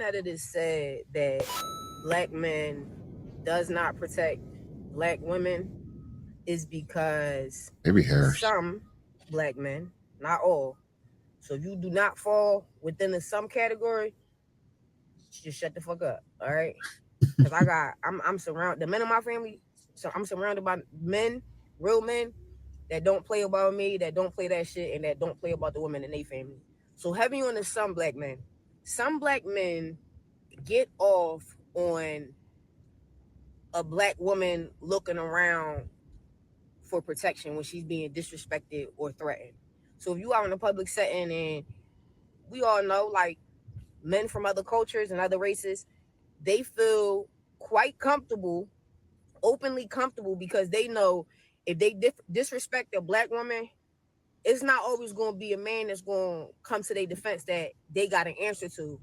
that it is said that black men does not protect black women is because Maybe hairs. some black men, not all. So if you do not fall within the some category, just shut the fuck up. All right. Cause I'm surrounded the men in my family, so I'm surrounded by men, real men that don't play about me, that don't play that shit, and that don't play about the women in their family. So heavy on the some black men. Some black men get off on a black woman looking around for protection when she's being disrespected or threatened. So if you are in a public setting, and we all know, like, men from other cultures and other races, they feel quite comfortable, openly comfortable, because they know if they disrespect a black woman, it's not always going to be a man that's going to come to their defense that they got an answer to.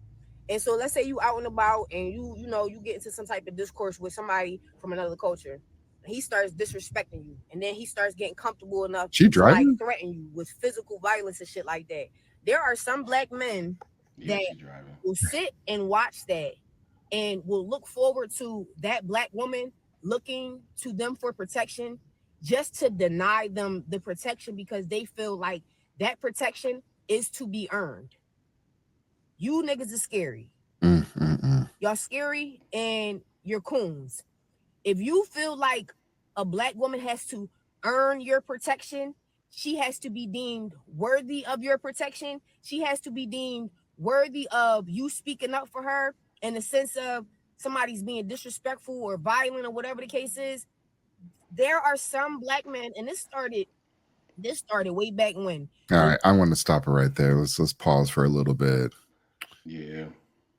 And so let's say you out and about, and you get into some type of discourse with somebody from another culture. He starts disrespecting you, and then he starts getting comfortable enough She to like driving? threaten you with physical violence and shit like that. There are some black men Yeah, that she driving. will sit and watch that, and will look forward to that black woman looking to them for protection, just to deny them the protection, because they feel like that protection is to be earned. You niggas is scary. Mm. Y'all scary, and you're coons. If you feel like a black woman has to earn your protection, she has to be deemed worthy of your protection. She has to be deemed worthy of you speaking up for her, in the sense of somebody's being disrespectful or violent or whatever the case is. There are some black men, and this started way back when. All And right, I want to stop it right there. Let's pause for a little bit. Yeah.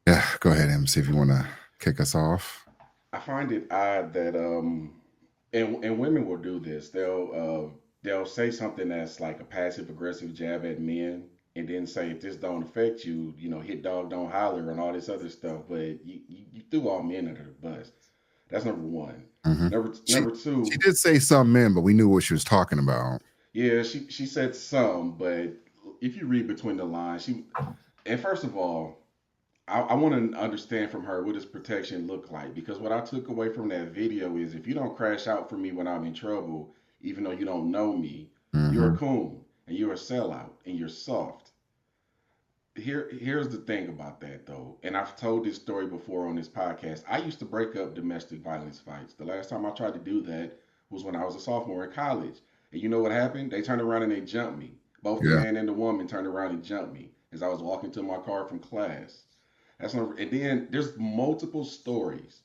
Yeah, go ahead, MC, if you want to kick us off. I find it odd that and women will do this. They'll say something that's like a passive aggressive jab at men, and then say if this don't affect you, hit dog don't holler and all this other stuff. But you threw all men under the bus. That's number one. Hmm. Number She two, did say some men, but we knew what she was talking about. yeah, she said some, but if you read between the lines, and first of all, I want to understand from her what does protection look like, because what I took away from that video is if you don't crash out for me when I'm in trouble, even though you don't know me, you're a Hmm. coon and you're a sellout and you're soft. Here's the thing about that though, and I've told this story before on this podcast. I used to break up domestic violence fights. The last time I tried to do that was when I was a sophomore in college. And you know what happened? They turned around and they jumped me. Both the Yeah. man and the woman turned around and jumped me as I was walking to my car from class. And then there's multiple stories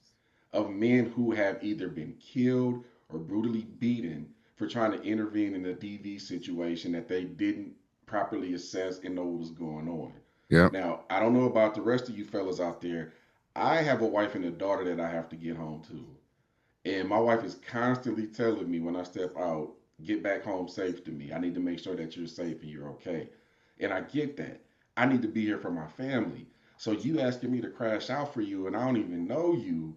of men who have either been killed or brutally beaten for trying to intervene in a DV situation that they didn't properly assess and know what was going on. Yep. Now, I don't know about the rest of you fellas out there. I have a wife and a daughter that I have to get home to. And my wife is constantly telling me when I step out, get back home safe to me. I need to make sure that you're safe and you're okay. And I get that. I need to be here for my family. So you asking me to crash out for you and I don't even know you,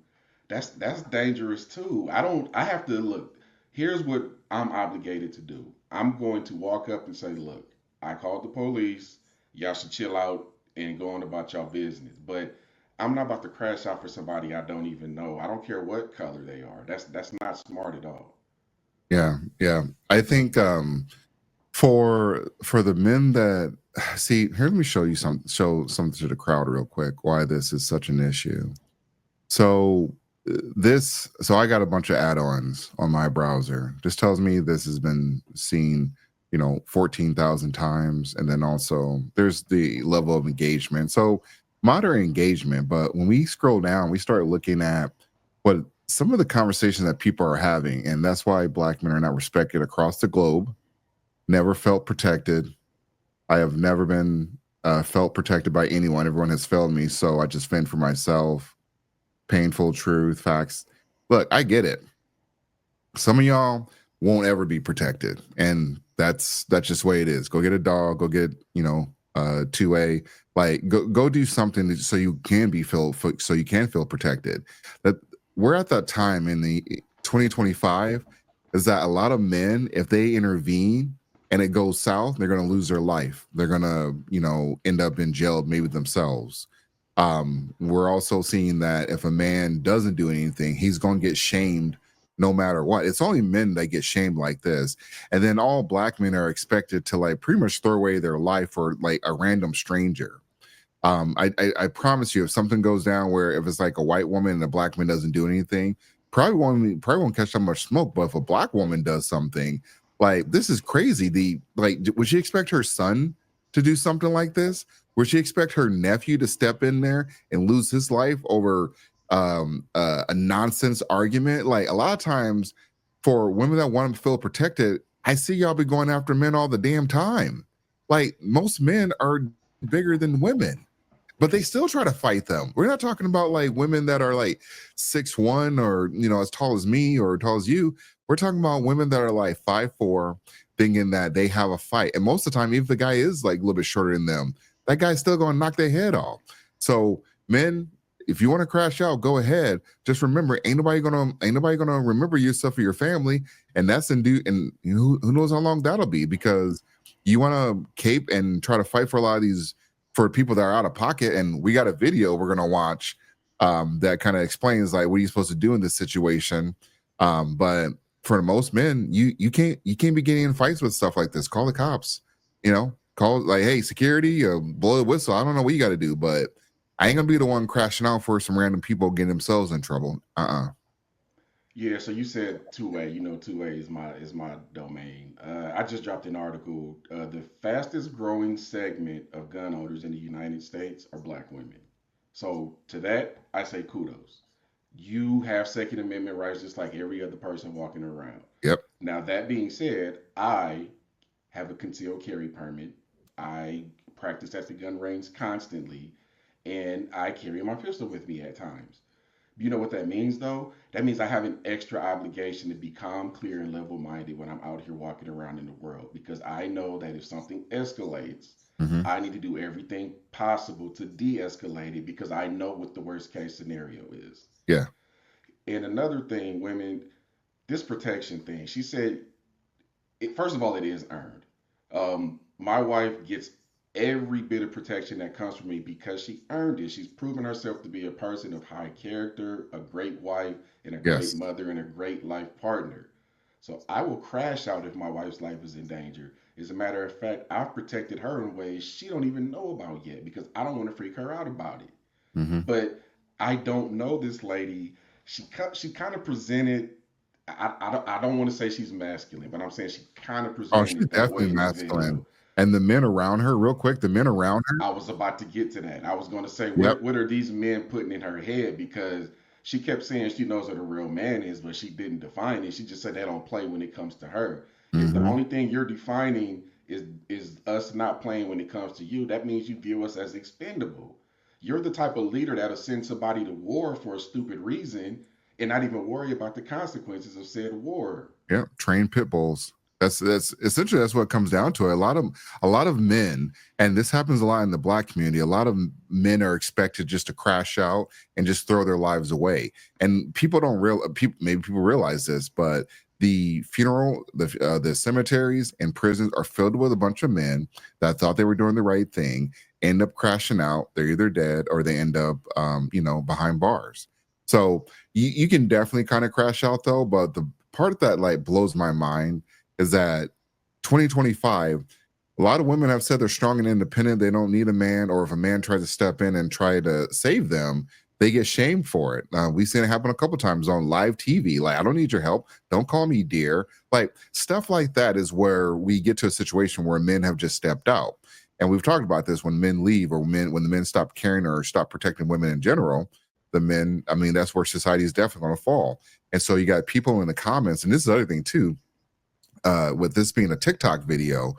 that's dangerous too. I have to look. Here's what I'm obligated to do. I'm going to walk up and say, look, I called the police. Y'all should chill out and go on about y'all business. But I'm not about to crash out for somebody I don't even know. I don't care what color they are. That's not smart at all. Yeah. Yeah. I think for the men that see here, let me show something to the crowd real quick why this is such an issue. So so I got a bunch of add-ons on my browser. This tells me this has been seen 14,000 times, and then also there's the level of engagement. So moderate engagement, but when we scroll down, we start looking at what some of the conversations that people are having, and that's why black men are not respected across the globe. Never felt protected. I have never been felt protected by anyone. Everyone has failed me, so I just fend for myself. Painful truth, facts. Look, I get it. Some of y'all won't ever be protected, and that's just the way it is. Go get a dog. Go get 2A. Like go do something so you can so you can feel protected. That we're at that time in the 2025 is that a lot of men, if they intervene and it goes south, they're going to lose their life. They're going to end up in jail, maybe themselves. We're also seeing that if a man doesn't do anything, he's going to get shamed no matter what. It's only men that get shamed like this. And then all black men are expected to like pretty much throw away their life for like a random stranger. I promise you, if something goes down where if it's like a white woman and a black man doesn't do anything, probably won't catch that much smoke. But if a black woman does something, like this is crazy. Would she expect her son to do something like this? Would she expect her nephew to step in there and lose his life over a nonsense argument? Like a lot of times, for women that want to feel protected, I see y'all be going after men all the damn time. Like most men are bigger than women, but they still try to fight them. We're not talking about like women that are like 6'1" or as tall as me or tall as you. We're talking about women that are like 5'4", thinking that they have a fight. And most of the time, even if the guy is like a little bit shorter than them, that guy's still going to knock their head off. So men, if you want to crash out, go ahead. Just remember, ain't nobody gonna remember you except for your family, and that's who knows how long that'll be, because you want to cape and try to fight for a lot of these for people that are out of pocket. And we got a video we're gonna watch that kind of explains like what are you supposed to do in this situation. But for most men, you can't be getting in fights with stuff like this. Call the cops. Call like, hey, security, blow the whistle. I don't know what you got to do, but I ain't gonna be the one crashing out for some random people getting themselves in trouble. Yeah, so you said two-way. 2way is my domain. I just dropped an article. The fastest growing segment of gun owners in the United States are black women. So to that, I say kudos. You have Second Amendment rights just like every other person walking around. Yep. Now that being said, I have a concealed carry permit. I practice at the gun range constantly, and I carry my pistol with me at times. You know what that means, though? That means I have an extra obligation to be calm, clear, and level minded when I'm out here walking around in the world, because I know that if something escalates, Mm-hmm. I need to do everything possible to de escalate it because I know what the worst case scenario is. Yeah. And another thing, women, this protection thing, she said, first of all, it is earned. My wife gets every bit of protection that comes from me because she earned it. She's proven herself to be a person of high character, a great wife, and a great Yes. mother, and a great life partner. So I will crash out if my wife's life is in danger. As a matter of fact, I've protected her in ways she don't even know about yet because I don't want to freak her out about it. Mm-hmm. But I don't know this lady. She kind of presented. I don't want to say she's masculine, but I'm saying she kind of Oh, she's presented that way definitely in this masculine. video. And the men around her, real quick, the men around her. I was about to get to that. I was going to say, Yep. what are these men putting in her head? Because she kept saying she knows what a real man is, but she didn't define it. She just said they don't play when it comes to her. If the Mm-hmm. only thing you're defining is us not playing when it comes to you, that means you view us as expendable. You're the type of leader that'll send somebody to war for a stupid reason and not even worry about the consequences of said war. Yeah, trained pit bulls. That's essentially that's what it comes down to. A lot of men, and this happens a lot in the black community. A lot of men are expected just to crash out and just throw their lives away. And people don't maybe people realize this, but the the cemeteries and prisons are filled with a bunch of men that thought they were doing the right thing, end up crashing out. They're either dead or they end up, behind bars. So you can definitely kind of crash out though, but the part that like blows my mind is that 2025, a lot of women have said they're strong and independent. They don't need a man, or if a man tries to step in and try to save them, they get shamed for it. We've seen it happen a couple times on live TV. Like, I don't need your help. Don't call me dear. Like stuff like that is where we get to a situation where men have just stepped out. And we've talked about this when men leave, or when the men stop caring or stop protecting women in general. The men, I mean, that's where society is definitely going to fall. And so you got people in the comments, and this is the other thing too. With this being a TikTok video,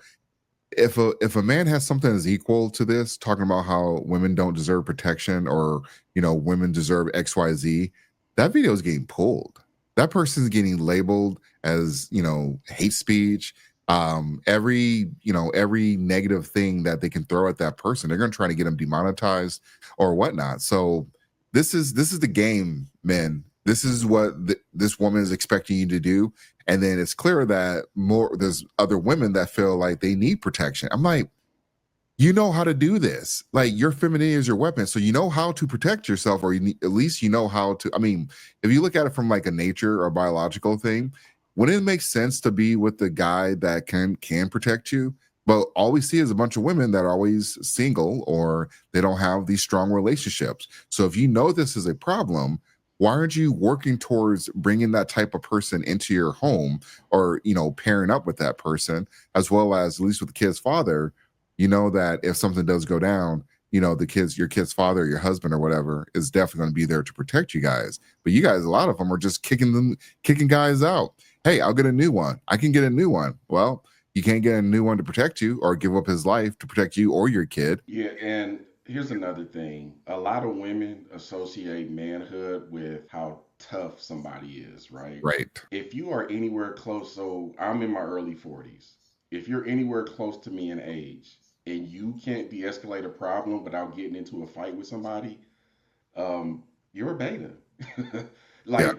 if a man has something that's equal to this, talking about how women don't deserve protection, or women deserve XYZ, that video is getting pulled. That person's getting labeled as hate speech. Every negative thing that they can throw at that person, they're going to try to get them demonetized or whatnot. So this is the game, men. This is what this woman is expecting you to do. And then it's clear that there's other women that feel like they need protection. I'm like, you know how to do this. Like your femininity is your weapon, so you know how to protect yourself, or at least you know how to. I mean, if you look at it from like a nature or biological thing, wouldn't it make sense to be with the guy that can protect you? But all we see is a bunch of women that are always single or they don't have these strong relationships. So if you know this is a problem, why aren't you working towards bringing that type of person into your home, or pairing up with that person, as well as at least with the kid's father? You know that if something does go down, your kid's father, your husband or whatever is definitely going to be there to protect you guys. But you guys, a lot of them are just kicking guys out. Hey, I'll get a new one. I can get a new one. Well, you can't get a new one to protect you or give up his life to protect you or your kid. Yeah, and here's another thing. A lot of women associate manhood with how tough somebody is, right? Right. If you are anywhere close, so I'm in my early 40s. If you're anywhere close to me in age and you can't de escalate a problem without getting into a fight with somebody, you're a beta. Yeah. Like,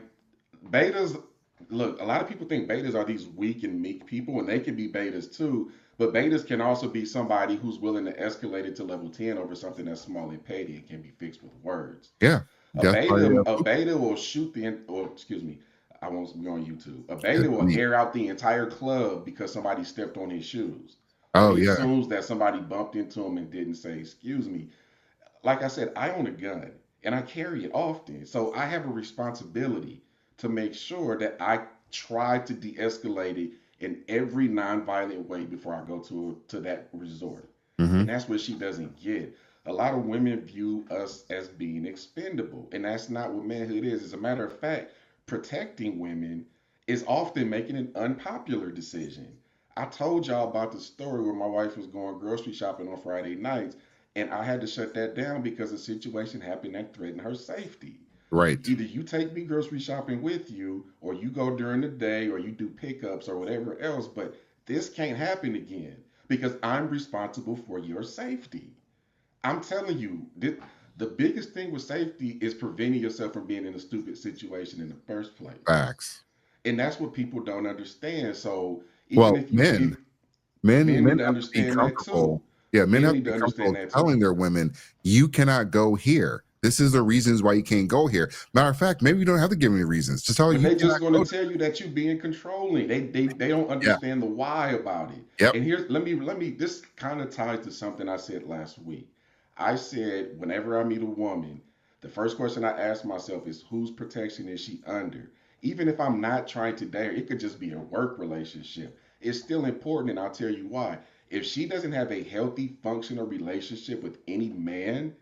betas, look, a lot of people think betas are these weak and meek people, and they can be betas too. But betas can also be somebody who's willing to escalate it to level 10 over something that's small and petty and can be fixed with words. Yeah. Death by A beta will shoot or excuse me, I won't be on YouTube. A beta will me. air out the entire club because somebody stepped on his shoes, or Oh he yeah. assumes that somebody bumped into him and didn't say excuse me. Like I said, I own a gun and I carry it often. So I have a responsibility to make sure that I try to de escalate it in every non-violent way before I go to that resort. Hmm. And that's what she doesn't get. A lot of women view us as being expendable, and that's not what manhood is. As a matter of fact, protecting women is often making an unpopular decision. I told y'all about the story where my wife was going grocery shopping on Friday nights, and I had to shut that down because a situation happened that threatened her safety. Right. Either you take me grocery shopping with you, or you go during the day, or you do pickups or whatever else, but this can't happen again because I'm responsible for your safety. I'm telling you, the biggest thing with safety is preventing yourself from being in a stupid situation in the first place. Facts. And that's what people don't understand. So even Well, if you if men men men men need to have to be understand that too. comfortable. Yeah, men Men have to need be to understand comfortable that too. telling their women, you cannot go here. This is the reasons why you can't go here. Matter of fact, maybe you don't have to give any reasons. Just tell her But you they cannot just going to go. tell you that you being controlling. They don't Yeah. understand the why about it. Yep. And here's let me this kind of ties to something I said last week. I said whenever I meet a woman, the first question I ask myself is whose protection is she under? Even if I'm not trying to date her, it could just be a work relationship. It's still important, and I'll tell you why. If she doesn't have a healthy, functional relationship with any man,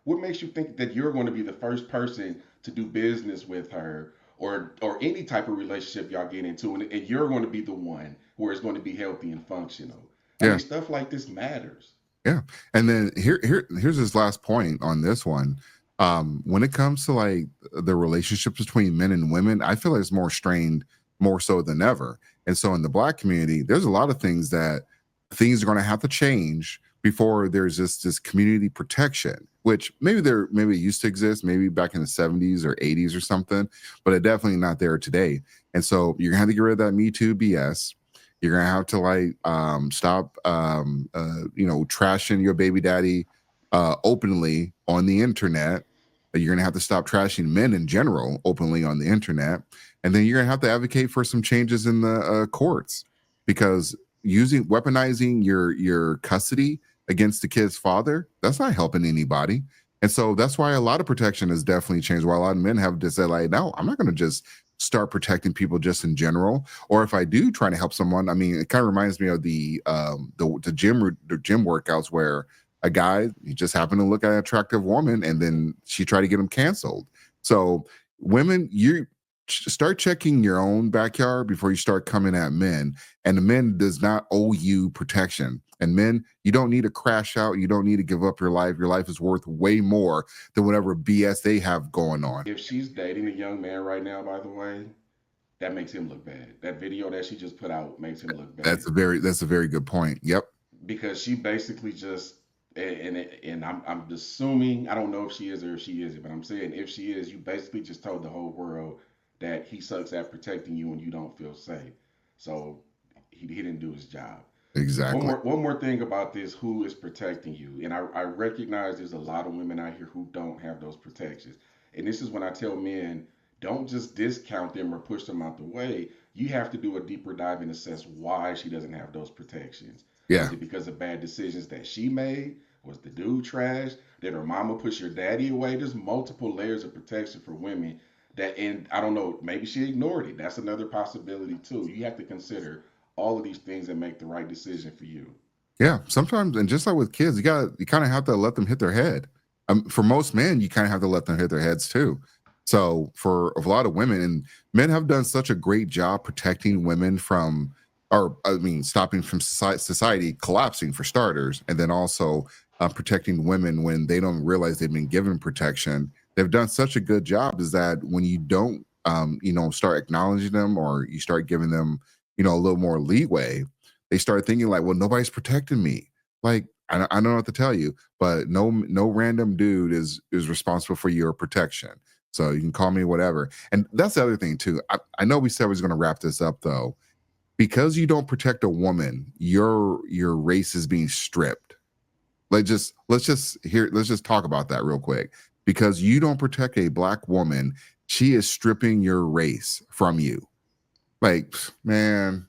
what makes you think that you're going to be the first person to do business with her or any type of relationship y'all get into, and you're going to be the one where it's going to be healthy and functional? I Yeah. mean, stuff like this matters. Yeah. And then here's his last point on this one. When it comes to like the relationships between men and women, I feel like it's more strained more so than ever. And so in the black community, there's a lot of things are going to have to change before there's this community protection, which maybe it used to exist, maybe back in the 70s or 80s or something, but it definitely not there today. And so you're gonna have to get rid of that Me Too BS. You're gonna have to like stop trashing your baby daddy openly on the internet. You're gonna have to stop trashing men in general openly on the internet, and then you're gonna have to advocate for some changes in the courts, because weaponizing your custody against the kid's father, that's not helping anybody. And so that's why a lot of protection has definitely changed. Why a lot of men have just said like, no, I'm not going to just start protecting people just in general. Or if I do try to help someone, I mean, it kind of reminds me of the gym workouts where a guy, he just happened to look at an attractive woman and then she tried to get him canceled. So women, you start checking your own backyard before you start coming at men. And the men does not owe you protection. And men, you don't need to crash out. You don't need to give up your life. Your life is worth way more than whatever BS they have going on. If she's dating a young man right now, by the way, that makes him look bad. That video that she just put out makes him look bad That's a very good point. Yep. because she basically just and I'm assuming, I don't know if she is or if she isn't, but I'm saying if she is, you basically just told the whole world that he sucks at protecting you and you don't feel safe. So he didn't do his job. Exactly. One more thing about this: who is protecting you? And I recognize there's a lot of women out here who don't have those protections. And this is when I tell men, don't just discount them or push them out the way. You have to do a deeper dive and assess why she doesn't have those protections. Was Yeah. it because of bad decisions that she made? Was the dude trash? Did her mama push her daddy away? There's multiple layers of protection for women that, and I don't know, maybe she ignored it. That's another possibility too. You have to consider all of these things and make the right decision for you. Yeah, sometimes, and just like with kids, you kind of have to let them hit their head. For most men, you kind of have to let them hit their heads too. So for a lot of women, and men have done such a great job protecting women from, or I mean, stopping from society collapsing for starters, and then also protecting women when they don't realize they've been given protection. They've done such a good job. Is that when you don't, start acknowledging them, or you start giving them, a little more leeway, they start thinking like, well, nobody's protecting me. Like, I don't know what to tell you, but no random dude is responsible for your protection. So you can call me whatever. And that's the other thing too. I know we said we was going to wrap this up though. Because you don't protect a woman, your race is being stripped. Let's just talk about that real quick. Because you don't protect a black woman, she is stripping your race from you. Like, man,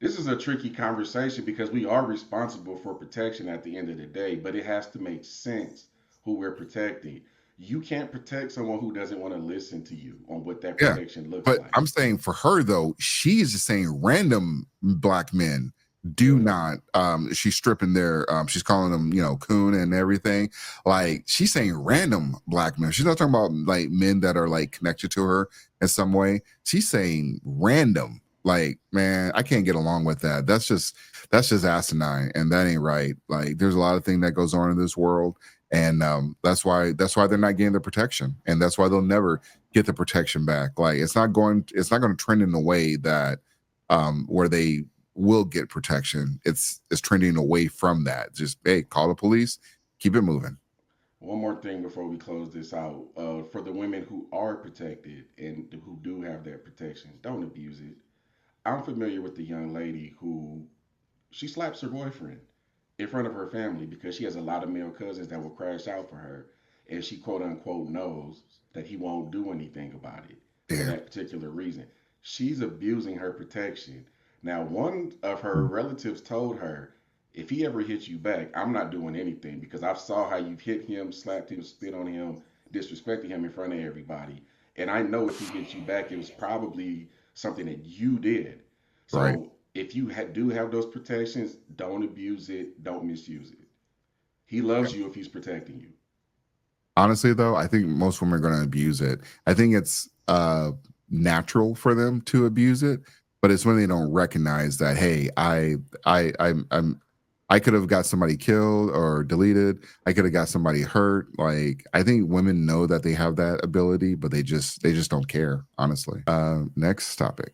This is a tricky conversation because we are responsible for protection at the end of the day, but it has to make sense who we're protecting. You can't protect someone who doesn't want to listen to you on what that yeah. protection looks But like. I'm saying for her though, she's just saying random black men do Yeah. not she's stripping their she's calling them, coon and everything. Like she's saying random black men. She's not talking about like men that are like connected to her in some way. She's saying random. Like, man, I can't get along with that. That's just asinine, and that ain't right. Like there's a lot of things that goes on in this world, and that's why they're not getting the protection, and that's why they'll never get the protection back. Like it's not going to trend in a way that where they will get protection. It's trending away from that. Just, hey, call the police, keep it moving. One more thing before we close this out. For the women who are protected and who do have that protection, don't abuse it. I'm familiar with the young lady who she slaps her boyfriend in front of her family because she has a lot of male cousins that will crash out for her, and she quote unquote knows that he won't do anything about it for Yeah. that particular reason. She's abusing her protection. Now, one of her relatives told her, if he ever hits you back, I'm not doing anything because I saw how you've hit him, slapped him, spit on him, disrespecting him in front of everybody. And I know if he hits you back, it was probably something that you did. Right. So if you do have those protections, don't abuse it, don't misuse it. He loves you if he's protecting you. Honestly, though, I think most women are going to abuse it. I think it's natural for them to abuse it, but it's when they don't recognize that, hey, I could have got somebody killed or deleted. I could have got somebody hurt. Like I think women know that they have that ability, but they just don't care. Honestly. Next topic.